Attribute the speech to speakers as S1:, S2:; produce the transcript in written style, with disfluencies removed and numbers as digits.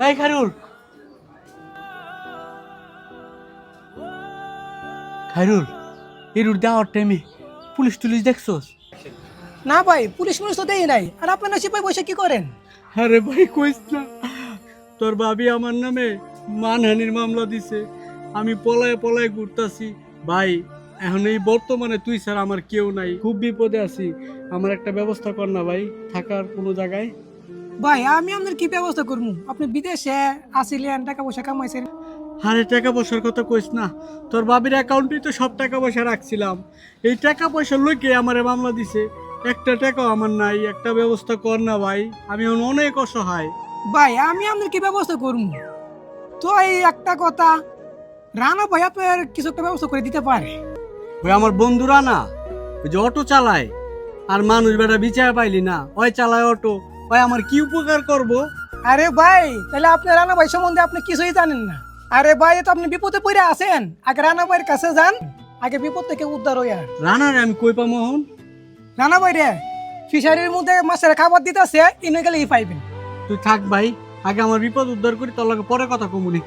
S1: এই খায়রুল, খায়রুল, এই রুট দেওয়ার টাইমে পুলিশ টুলিশ দেখছোস?
S2: না ভাই, পুলিশ মুলিশ তো দেই নাই। আর আপনারা সিপাই বসে কি করেন?
S1: আরে ভাই কইস না, তোর ভাবি আমার নামে মানহানির মামলা দিছে। আমি পলায় পলায় ঘুরতাছি ভাই। এখন এই বর্তমানে তুই স্যার আমার কেউ নাই, খুব বিপদে আছি। আমার একটা ব্যবস্থা কর না ভাই, থাকার কোনো জায়গায়।
S2: ভাই আমি আপনার কি ব্যবস্থা করবো? আপনি বিদেশে আসিলেন, টাকা পয়সা কামাইছেন।
S1: আরে টাকা পয়সার কথা কইস না, তোর বাবির অ্যাকাউন্টেই তো সব টাকা পয়সা রাখছিলাম। এই টাকা পয়সার লইকে আমারে মামলা দিছে, একটা টাকাও আমার নাই। একটা ব্যবস্থা কর না ভাই, আমি এখন অনেক অসহায়।
S2: ভাই আমি আপনার কি ব্যবস্থা করবো? তো এই একটা কথা, রানা ভাই আপনার কিছু একটা ব্যবস্থা করে দিতে পারে।
S1: ওই আমার বন্ধুরা না, ওই যে অটো চালায়, আর মানুষ বেটা বিচার পাইলি না, ওই চালায় অটো। ওই আমার কি উপকার করব?
S2: আরে ভাই, তাহলে আপনি রানা ভাই সম্বন্ধে আপনি কিছুই জানেন না। আরে ভাই, তো আপনি বিপদে পড়ে আছেন, আগে রানা ভাইয়ের কাছে যান, আগে বিপদ থেকে উদ্ধার হইয়া।
S1: রানারে আমি কই পাবো এখন?
S2: রানা ভাই রে, ফিশারির মধ্যে মাছের খাবার দিতেছে, ইনে গেলে পাইবেন।
S1: তুই থাক ভাই, আগে আমার বিপদ উদ্ধার করি, তোর লগে পরে কথা কমুনি।